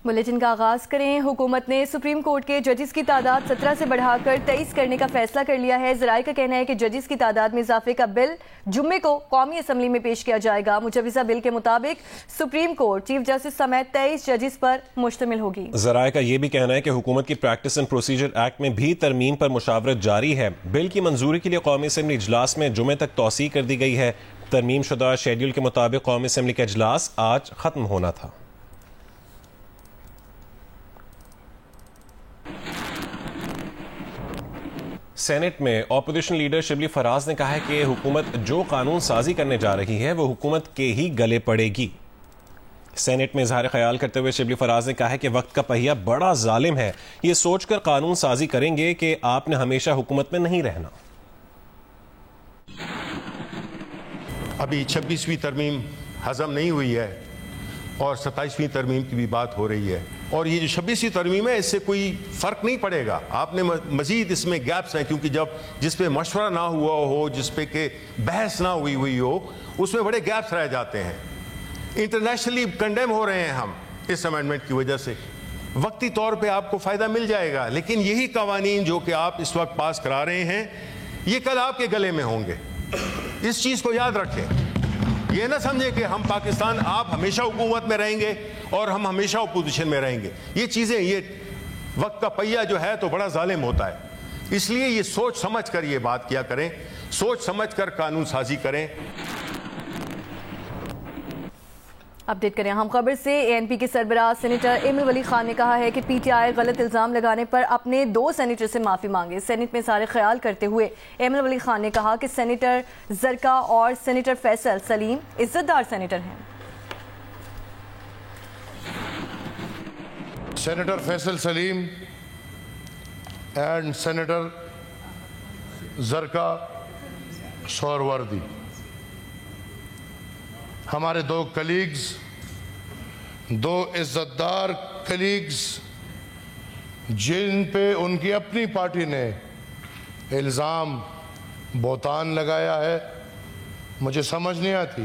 Bulletin کا آغاز کریں۔ حکومت نے سپریم کورٹ کے ججز کی تعداد 17 سے بڑھا کر 23 کرنے کا فیصلہ کر لیا ہے۔ ذرائع کا کہنا ہے کہ ججز کی تعداد میں اضافے کا بل جمعے کو قومی اسمبلی میں پیش کیا جائے گا۔ مجوزہ بل کے مطابق سپریم کورٹ چیف جسٹس سمیت 23 ججز پر مشتمل ہوگی۔ ذرائع کا یہ بھی کہنا ہے کہ حکومت کی پریکٹس اینڈ پروسیجر ایکٹ میں بھی ترمیم پر مشاورت جاری ہے۔ بل کی منظوری کے لیے قومی اسمبلی اجلاس میں جمعے تک توسیع کر دی گئی ہے۔ ترمیم شدہ شیڈول کے مطابق قومی اسمبلی کا اجلاس آج ختم ہونا تھا۔ سینٹ میں اپوزیشن لیڈر شبلی فراز نے کہا ہے کہ حکومت جو قانون سازی کرنے جا رہی ہے وہ حکومت کے ہی گلے پڑے گی۔ سینٹ میں اظہار خیال کرتے ہوئے شبلی فراز نے کہا ہے کہ وقت کا پہیہ بڑا ظالم ہے، یہ سوچ کر قانون سازی کریں گے کہ آپ نے ہمیشہ حکومت میں نہیں رہنا۔ ابھی 26ویں ترمیم ہضم نہیں ہوئی ہے اور 27ویں ترمیم کی بھی بات ہو رہی ہے، اور یہ جو 26ویں ترمیم ہے اس سے کوئی فرق نہیں پڑے گا۔ آپ نے مزید اس میں گیپس ہیں، کیونکہ جس پہ مشورہ نہ ہوا ہو، جس پہ کہ بحث نہ ہوئی ہو، اس میں بڑے گیپس رہ جاتے ہیں۔ انٹرنیشنلی کنڈیم ہو رہے ہیں ہم اس امینڈمنٹ کی وجہ سے۔ وقتی طور پہ آپ کو فائدہ مل جائے گا، لیکن یہی قوانین جو کہ آپ اس وقت پاس کرا رہے ہیں یہ کل آپ کے گلے میں ہوں گے۔ اس چیز کو یاد رکھیں، یہ نہ سمجھیں کہ ہم پاکستان آپ ہمیشہ حکومت میں رہیں گے اور ہم ہمیشہ اپوزیشن میں رہیں گے۔ یہ چیزیں، یہ وقت کا پہیہ جو ہے تو بڑا ظالم ہوتا ہے، اس لیے یہ سوچ سمجھ کر یہ بات کیا کریں، سوچ سمجھ کر قانون سازی کریں۔ اپڈیٹ کریں اہم خبر سے۔ اے این پی کے سربراہ سینیٹر ایمل ولی خان نے کہا ہے کہ پی ٹی آئی غلط الزام لگانے پر اپنے 2 سینیٹر سے معافی مانگے۔ سینٹ میں سارے خیال کرتے ہوئے ایمل ولی خان نے کہا کہ سینیٹر زرکا اور سینیٹر فیصل سلیم عزت دار سینیٹر ہیں۔ Senator Faisal Saleem and senator Zarqa Suhrawardy ہمارے 2 کلیگز، 2 عزت دار کلیگز جن پہ ان کی اپنی پارٹی نے الزام بہتان لگایا ہے۔ مجھے سمجھ نہیں آتی،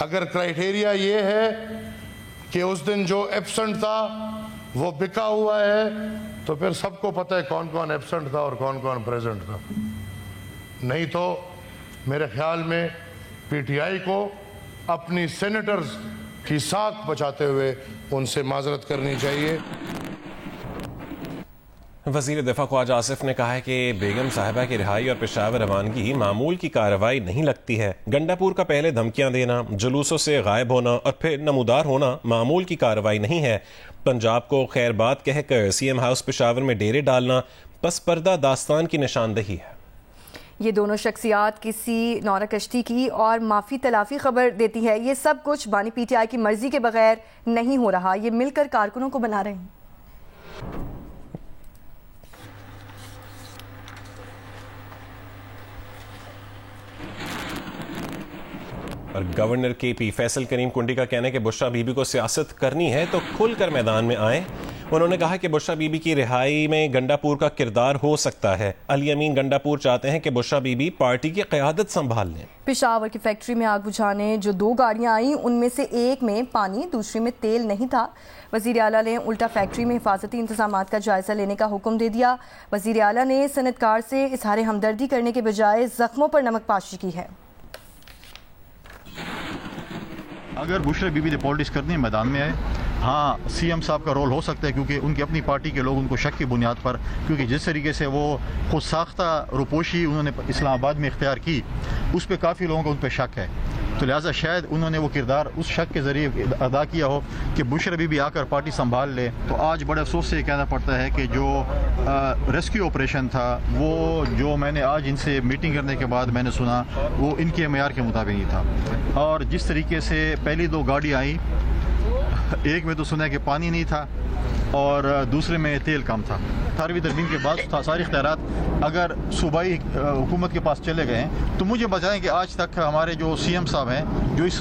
اگر کرائیٹیریا یہ ہے کہ اس دن جو ایبسنٹ تھا وہ بکا ہوا ہے تو پھر سب کو پتہ ہے کون کون ایبسنٹ تھا اور کون کون پریزنٹ تھا۔ نہیں تو میرے خیال میں پی ٹی آئی کو اپنی سینیٹرز کی ساکھ بچاتے ہوئے ان سے معذرت کرنی چاہیے۔ وزیر دفاع خواجہ آصف نے کہا ہے کہ بیگم صاحبہ کی رہائی اور پشاور روانگی معمول کی کارروائی نہیں لگتی ہے۔ گنڈا پور کا پہلے دھمکیاں دینا، جلوسوں سے غائب ہونا اور پھر نمودار ہونا معمول کی کارروائی نہیں ہے۔ پنجاب کو خیر بات کہہ کر سی ایم ہاؤس پشاور میں ڈیرے ڈالنا پس پردہ داستان کی نشاندہی ہے۔ یہ دونوں شخصیات کسی نورہ کشتی کی اور معافی تلافی خبر دیتی ہے۔ یہ سب کچھ بانی پی ٹی آئی کی مرضی کے بغیر نہیں ہو رہا، یہ مل کر کارکنوں کو بنا رہے ہیں۔ اور گورنر کے پی فیصل کریم کنڈی کا کہنا ہے کہ بشرا بی بی کو سیاست کرنی ہے تو کھل کر میدان میں آئیں۔ انہوں نے کہا کہ بشرا بی بی کی رہائی میں گنڈا پور کا کردار ہو سکتا ہے۔ علی امین گنڈا پور چاہتے ہیں کہ بشرا بی بی پارٹی کی قیادت سنبھال لیں۔ پشاور کی فیکٹری میں آگ بجھانے جو 2 گاڑیاں آئیں ان میں سے ایک میں پانی، دوسری میں تیل نہیں تھا۔ وزیر اعلیٰ نے الٹا فیکٹری میں حفاظتی انتظامات کا جائزہ لینے کا حکم دے دیا۔ وزیر اعلیٰ نے صنعتکار سے اظہار ہمدردی کرنے کے بجائے زخموں پر نمک پاشی کی ہے۔ اگر بشرا بی بی نے پالیٹکس کرنی ہے میدان میں آئے۔ ہاں، سی ایم صاحب کا رول ہو سکتا ہے کیونکہ ان کی اپنی پارٹی کے لوگ ان کو شک کی بنیاد پر، کیونکہ جس طریقے سے وہ خود ساختہ روپوشی انہوں نے اسلام آباد میں اختیار کی، اس پہ کافی لوگوں کو ان پہ شک ہے، تو لہٰذا شاید انہوں نے وہ کردار اس شک کے ذریعے ادا کیا ہو کہ بشرا بی بی آ کر پارٹی سنبھال لے۔ تو آج بڑے افسوس سے یہ کہنا پڑتا ہے کہ جو ریسکیو آپریشن تھا وہ جو میں نے آج ان سے میٹنگ کرنے کے بعد میں نے سنا وہ ان کے معیار کے مطابق ہی تھا، اور جس طریقے سے پہلی 2 گاڑی آئیں، ایک میں تو سنا کہ پانی نہیں تھا اور دوسرے میں تیل کم تھا۔ 18ویں ترمیم کے بعد سارے اختیارات اگر صوبائی حکومت کے پاس چلے گئے ہیں تو مجھے بتائیں کہ آج تک ہمارے جو سی ایم صاحب ہیں جو اس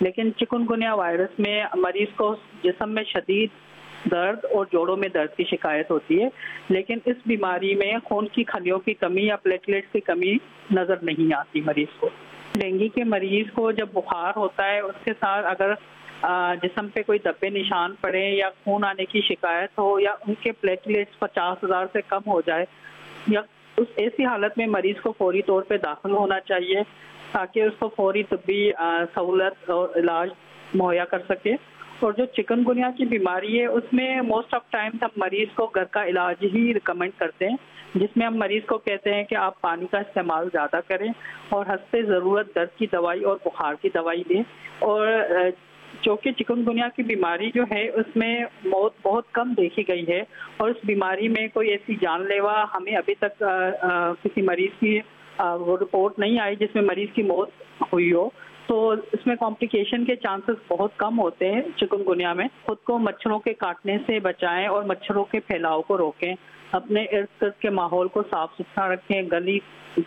لیکن چکن گنیا وائرس میں مریض کو جسم میں شدید درد اور جوڑوں میں درد کی شکایت ہوتی ہے، لیکن اس بیماری میں خون کی خلیوں کی کمی یا پلیٹلیٹس کی کمی نظر نہیں آتی مریض کو۔ ڈینگی کے مریض کو جب بخار ہوتا ہے اس کے ساتھ اگر جسم پہ کوئی دبے نشان پڑے یا خون آنے کی شکایت ہو یا ان کے پلیٹلیٹس 50,000 سے کم ہو جائے، یا اس ایسی حالت میں مریض کو فوری طور پہ داخل ہونا چاہیے تاکہ اس کو فوری طبی سہولت اور علاج مہیا کر سکے۔ اور جو چکن گنیا کی بیماری ہے اس میں موسٹ آف ٹائم ہم مریض کو گھر کا علاج ہی ریکمینڈ کرتے ہیں، جس میں ہم مریض کو کہتے ہیں کہ آپ پانی کا استعمال زیادہ کریں اور حسب ضرورت درد کی دوائی اور بخار کی دوائی دیں۔ اور چونکہ چکن گنیا کی بیماری جو ہے اس میں موت بہت کم دیکھی گئی ہے، اور اس بیماری میں کوئی ایسی جان لیوا ہمیں ابھی تک کسی مریض کی وہ رپورٹ نہیں آئی جس میں مریض کی موت ہوئی ہو، تو اس میں کمپلیکیشن کے چانسز بہت کم ہوتے ہیں چکن گنیا میں۔ خود کو مچھروں کے کاٹنے سے بچائیں اور مچھروں کے پھیلاؤ کو روکیں، اپنے ارد گرد کے ماحول کو صاف ستھرا رکھیں،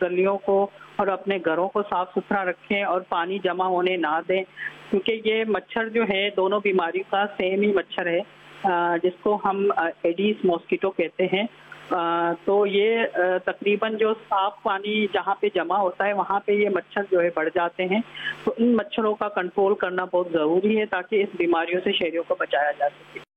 گلیوں کو اور اپنے گھروں کو صاف ستھرا رکھیں اور پانی جمع ہونے نہ دیں، کیونکہ یہ مچھر جو ہے دونوں بیماری کا سیم ہی مچھر ہے جس کو ہم ایڈیس ماسکیٹو کہتے ہیں۔ تو یہ تقریباً جو صاف پانی جہاں پہ جمع ہوتا ہے وہاں پہ یہ مچھر جو ہے بڑھ جاتے ہیں، تو ان مچھروں کا کنٹرول کرنا بہت ضروری ہے تاکہ اس بیماریوں سے شہریوں کو بچایا جا سکے۔